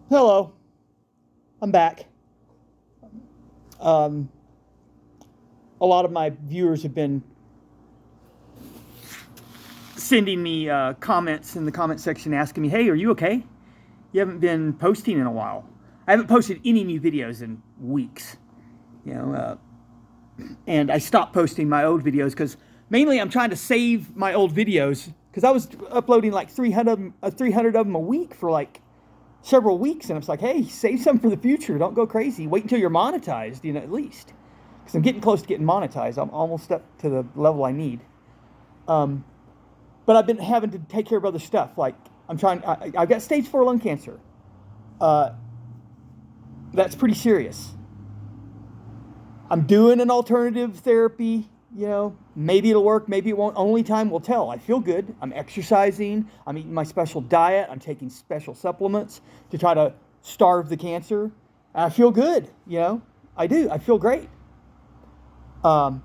Hello, I'm back. Um, a lot of my viewers have been sending me comments in the comment section asking me, "Hey, are you okay? You haven't been posting in a while." I haven't posted any new videos in weeks, you know, and I stopped posting my old videos because mainly I'm trying to save my old videos because I was uploading like 300 of them a week for like several weeks, and it's like, hey, save some for the future. Don't go crazy. Wait until you're monetized, at least. Because I'm getting close to getting monetized. I'm almost up to the level I need. Um, but I've been having to take care of other stuff. Like I've got stage 4 lung cancer. Uh, that's pretty serious. I'm doing an alternative therapy. Maybe it'll work, maybe it won't. Only time will tell. I feel good. I'm exercising. I'm eating my special diet. I'm taking special supplements to try to starve the cancer. And I feel good. I do. I feel great. Um,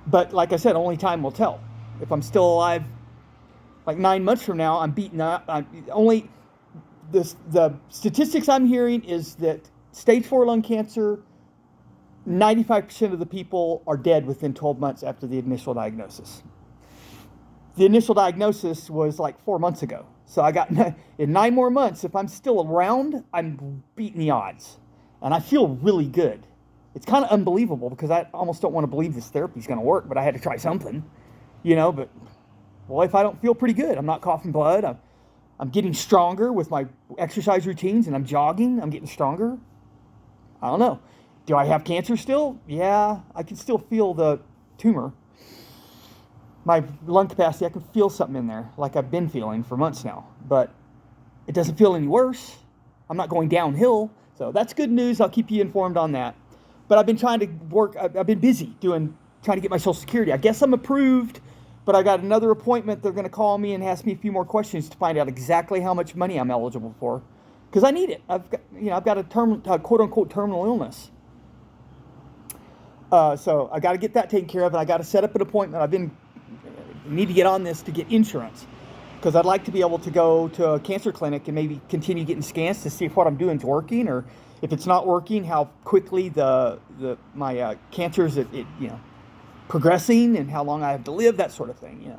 but like I said, only time will tell. If I'm still alive, like 9 months from now, I'm beaten up. The statistics I'm hearing is that stage 4 lung cancer, 95% of the people are dead within 12 months after the initial diagnosis. The initial diagnosis was like 4 months ago. So I got in 9 more months, if I'm still around, I'm beating the odds. And I feel really good. It's kind of unbelievable because I almost don't want to believe this therapy is going to work, but I had to try something, but well, if I don't feel pretty good, I'm not coughing blood. I'm getting stronger with my exercise routines and I'm jogging. I'm getting stronger. I don't know. Do I have cancer still? Yeah, I can still feel the tumor. My lung capacity, I can feel something in there like I've been feeling for months now, but it doesn't feel any worse. I'm not going downhill, so that's good news. I'll keep you informed on that. But I've been trying to work, I've been busy trying to get my Social Security. I guess I'm approved, but I got another appointment. They're going to call me and ask me a few more questions to find out exactly how much money I'm eligible for, because I need it. I've got a quote unquote terminal illness. So I got to get that taken care of, and I got to set up an appointment. Need to get on this to get insurance, because I'd like to be able to go to a cancer clinic and maybe continue getting scans to see if what I'm doing is working, or if it's not working, how quickly my cancer is progressing, and how long I have to live, that sort of thing.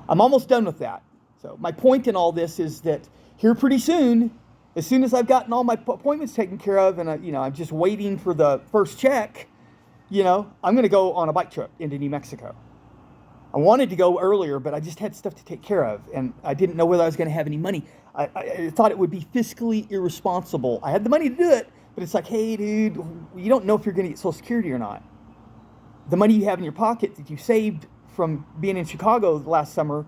I'm almost done with that. So my point in all this is that here pretty soon, as soon as I've gotten all my appointments taken care of, and I'm just waiting for the first check, I'm going to go on a bike trip into New Mexico. I wanted to go earlier, but I just had stuff to take care of, and I didn't know whether I was going to have any money. I thought it would be fiscally irresponsible. I had the money to do it, but it's like, hey, dude, you don't know if you're going to get Social Security or not. The money you have in your pocket that you saved from being in Chicago last summer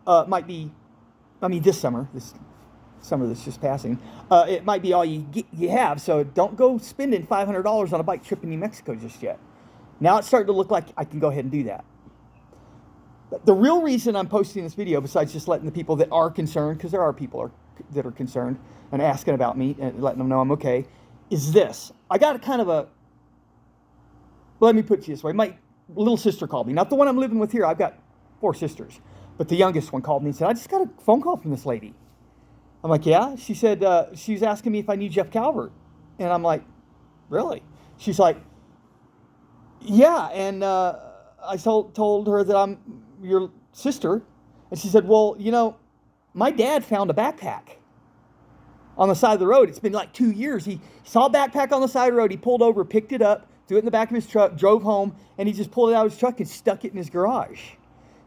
this summer that's just passing, it might be all you have. So don't go spending $500 on a bike trip in New Mexico just yet. Now it's starting to look like I can go ahead and do that. The real reason I'm posting this video, besides just letting the people that are concerned, because there are people that are concerned and asking about me and letting them know I'm okay, is this. I got let me put it this way. My little sister called me. Not the one I'm living with here. I've got 4 sisters. But the youngest one called me and said, I just got a phone call from this lady. I'm like, yeah? She said, she was asking me if I knew Jeff Calvert. And I'm like, really? She's like, yeah. And I told her that I'm your sister. And she said, well, my dad found a backpack on the side of the road. It's been like 2 years. He saw a backpack on the side of the road. He pulled over, picked it up, threw it in the back of his truck, drove home, and he just pulled it out of his truck and stuck it in his garage,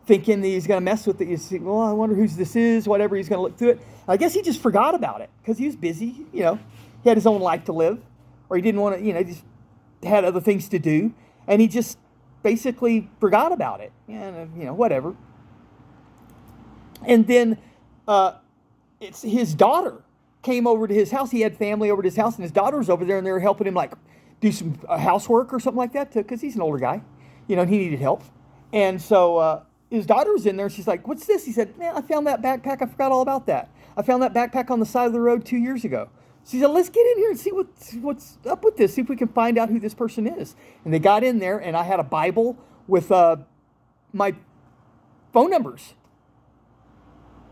thinking that he's going to mess with it. He's thinking, well, I wonder whose this is, whatever. He's going to look through it. I guess he just forgot about it because he was busy. He had his own life to live, or he didn't want to, just had other things to do. And he just basically forgot about it. And, whatever. And then it's his daughter came over to his house. He had family over to his house, and his daughter was over there, and they were helping him, like, do some housework or something like that, because he's an older guy, and he needed help. And so his daughter was in there, and she's like, what's this? He said, man, I found that backpack. I forgot all about that. I found that backpack on the side of the road 2 years ago. She said, let's get in here and see what's up with this, see if we can find out who this person is. And they got in there, and I had a Bible with my phone numbers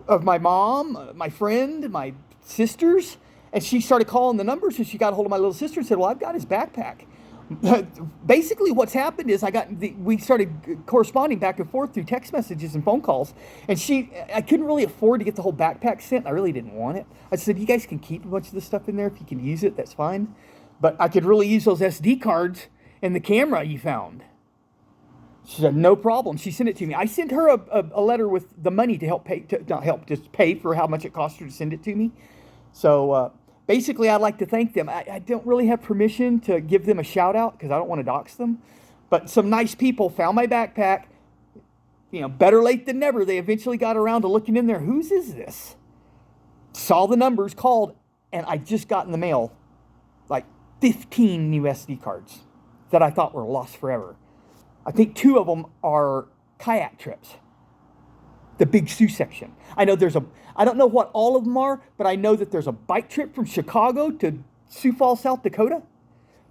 of my mom, my friend, my sisters, and she started calling the numbers, and she got a hold of my little sister and said, well, I've got his backpack. Basically what's happened is we started corresponding back and forth through text messages and phone calls, and I couldn't really afford to get the whole backpack sent. I really didn't want it. I said, you guys can keep a bunch of this stuff in there. If you can use it, that's fine. But I could really use those SD cards and the camera you found. She said, no problem. She sent it to me. I sent her a letter with the money to help pay, just pay for how much it cost her to send it to me. So basically, I'd like to thank them. I don't really have permission to give them a shout out because I don't want to dox them. But some nice people found my backpack. You know, better late than never. They eventually got around to looking in there. Whose is this? Saw the numbers, called, and I just got in the mail like 15 new SD cards that I thought were lost forever. I think 2 of them are kayak trips. The Big Sioux section. I know I don't know what all of them are, but I know that there's a bike trip from Chicago to Sioux Falls, South Dakota.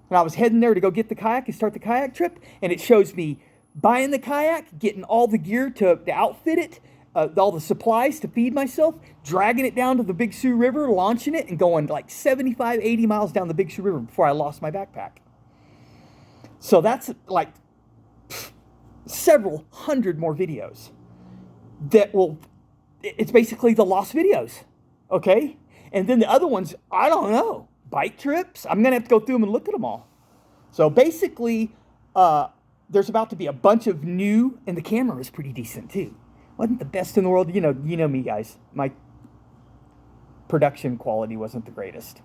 And I was heading there to go get the kayak and start the kayak trip. And it shows me buying the kayak, getting all the gear to outfit it, all the supplies to feed myself, dragging it down to the Big Sioux River, launching it, and going like 75, 80 miles down the Big Sioux River before I lost my backpack. So that's like several hundred more videos it's basically the lost videos, okay? And then the other ones, I don't know, bike trips. I'm going to have to go through them and look at them all. So basically, there's about to be a bunch of new, and the camera was pretty decent too. Wasn't the best in the world. You know me, guys. My production quality wasn't the greatest.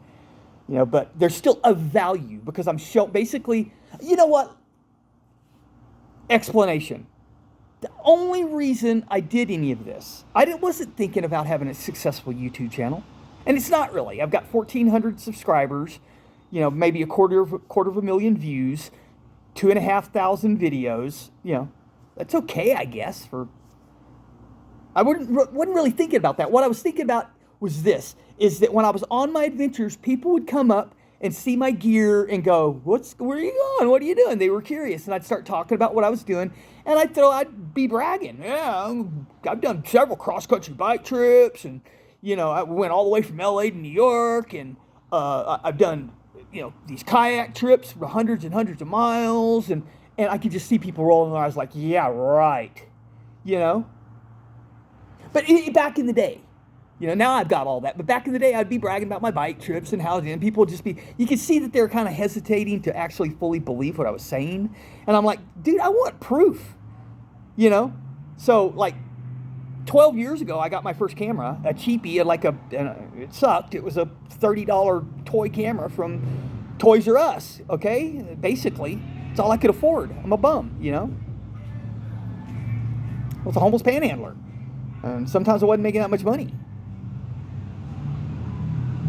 But there's still a value because I'm basically, you know what? Explanation. The only reason I did any of this, wasn't thinking about having a successful YouTube channel. And it's not really. I've got 1,400 subscribers, maybe a quarter of a million views, 2,500 videos. That's okay, I guess. I wasn't really thinking about that. What I was thinking about was this, is that when I was on my adventures, people would come up and see my gear and go, where are you going? What are you doing? They were curious. And I'd start talking about what I was doing. And I'd be bragging. Yeah, I've done several cross-country bike trips. And, I went all the way from LA to New York. And I've done, these kayak trips for hundreds and hundreds of miles. And I could just see people rolling their eyes like, yeah, right. But back in the day, now I've got all that. But back in the day, I'd be bragging about my bike trips and how, and people would just be, you could see that they're kind of hesitating to actually fully believe what I was saying. And I'm like, dude, I want proof, So like 12 years ago, I got my first camera, a cheapie, it sucked. It was a $30 toy camera from Toys R Us, okay? Basically, it's all I could afford. I'm a bum, I was a homeless panhandler. And sometimes I wasn't making that much money.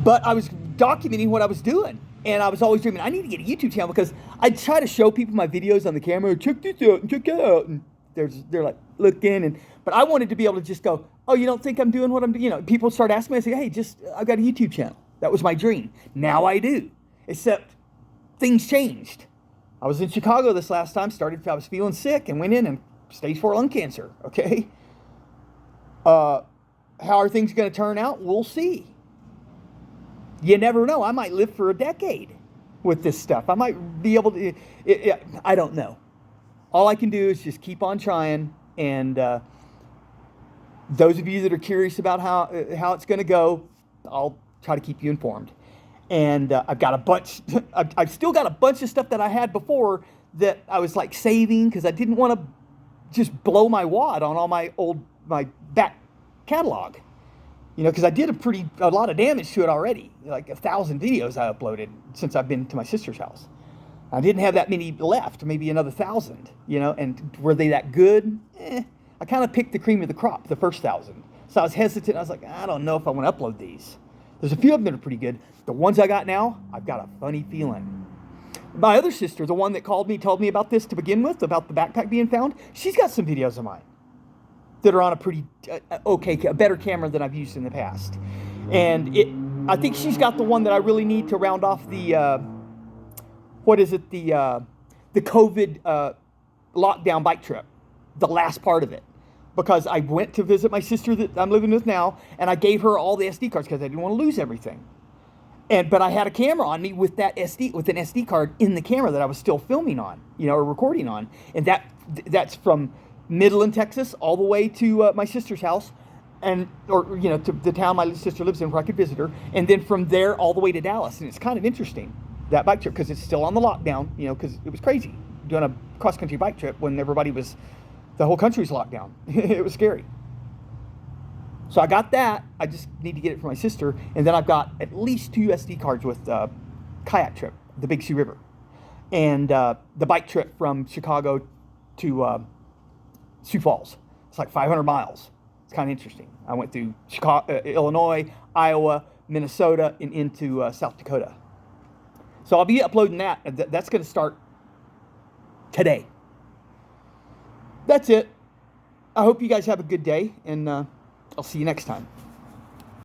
But I was documenting what I was doing. And I was always dreaming, I need to get a YouTube channel because I'd try to show people my videos on the camera. Check this out and check that out. And they're like looking. But I wanted to be able to just go, oh, you don't think I'm doing what I'm doing? People start asking me, I say, hey, I've got a YouTube channel. That was my dream. Now I do. Except things changed. I was in Chicago this last time. I was feeling sick and went in and stage 4 lung cancer. Okay. How are things going to turn out? We'll see. You never know. I might live for a decade with this stuff. I might be able to. I don't know. All I can do is just keep on trying. And those of you that are curious about how it's going to go, I'll try to keep you informed. And I've got a bunch. I've still got a bunch of stuff that I had before that I was like saving because I didn't want to just blow my wad on all my back catalog. Because I did a lot of damage to it already. Like 1,000 videos I uploaded since I've been to my sister's house. I didn't have that many left, maybe another 1,000, and were they that good? I kind of picked the cream of the crop, the first 1,000. So I was hesitant. I was like, I don't know if I want to upload these. There's a few of them that are pretty good. The ones I got now, I've got a funny feeling. My other sister, the one that told me about this to begin with, about the backpack being found, she's got some videos of mine that are on a pretty a better camera than I've used in the past. And I think she's got the one that I really need to round off the COVID lockdown bike trip, the last part of it. because I went to visit my sister that I'm living with now, and I gave her all the SD cards because I didn't want to lose everything. But I had a camera on me with an SD card in the camera that I was still filming on, or recording on, and that's from Midland, Texas, all the way to my sister's house, to the town my sister lives in where I could visit her, and then from there all the way to Dallas. And it's kind of interesting, that bike trip, because it's still on the lockdown, because it was crazy doing a cross-country bike trip when the whole country's locked down. It was scary. So I got that. I just need to get it for my sister. And then I've got at least 2 SD cards with kayak trip, the Big Sioux River, and the bike trip from Chicago to Sioux Falls. It's like 500 miles. It's kind of interesting. I went through Chicago, Illinois, Iowa, Minnesota, and into South Dakota. So I'll be uploading that. That's going to start today. That's it. I hope you guys have a good day, and I'll see you next time.